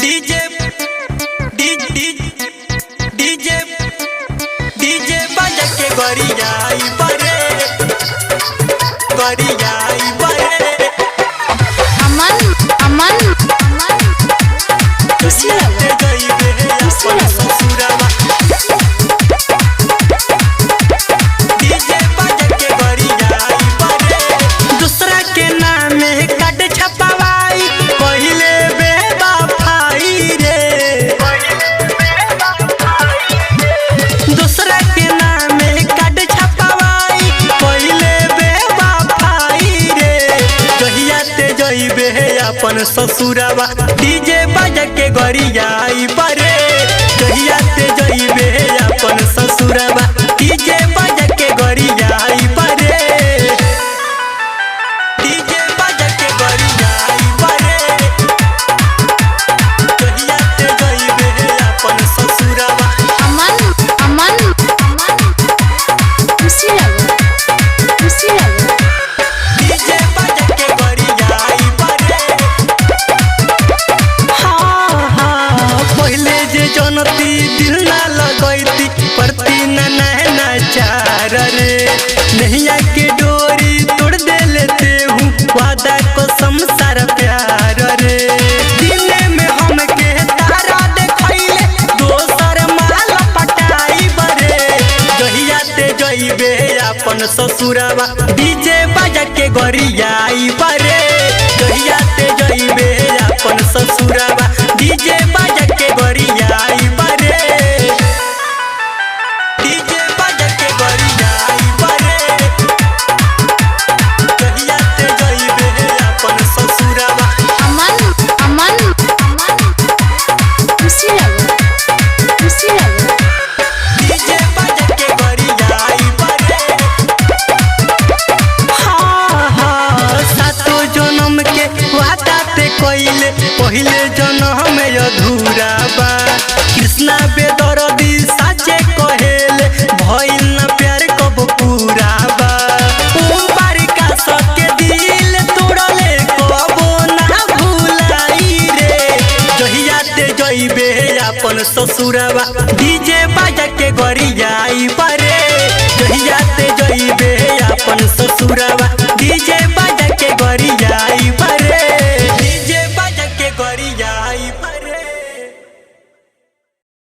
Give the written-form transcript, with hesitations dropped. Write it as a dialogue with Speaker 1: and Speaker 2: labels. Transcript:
Speaker 1: DJ DJ DJ बजा के गरियाई बरे
Speaker 2: अमन अमन
Speaker 1: ते गईबे अपन ससुरवा डीजे बजा के गरियाई बरे दूसरा के नाम काट छपावाई पहिले बेवफाई रे दूसरा के नाम काट छपावाई पहिले बेवफाई रे कहिया ते जइबे अपन ससुरवा डीजे बजा के गरियाई बरे कहिया ते जइबे अपन ससुरवा डीजे बजा के गरियाई बरे डीजे बजा के गरियाई बरे कहिया ते जइबे अपन ससुरवा
Speaker 2: अमन अमन खुशी लगे
Speaker 1: डीजे बजा के गरियाई बरे हाँ पहले जे जनती दिल ना लगैती परती ना चार रे नैया के डोरी तोड़ दे लेते हूँ वादा कसम सारा प्यार रे दिने में हमके तारा देखैले दोसर माल पटाई बरे कहिया ते जइबे अपन ससुरवा डीजे बजा के गरियाई बरे कहिया ते जइबे अपन ससुरवा डीजे बजा के गरियाई बरे डीजे बजा के गरियाई बरे कहिया ते जइबे अपन ससुरवा
Speaker 2: अमन अमन खुशी लगे
Speaker 1: डीजे बजा के गरियाई बरे हाँ सातो जन्म के वादा ते कइले पहिले जन्म में अधूरा बा कृष्णा बेदर्दी साचे कहेले भइल ना प्यार कब पूरा बा बारिका सके दिल तोड़ले कबो ना भुलाई रे जहिया ते जइबे अपन ससुरवा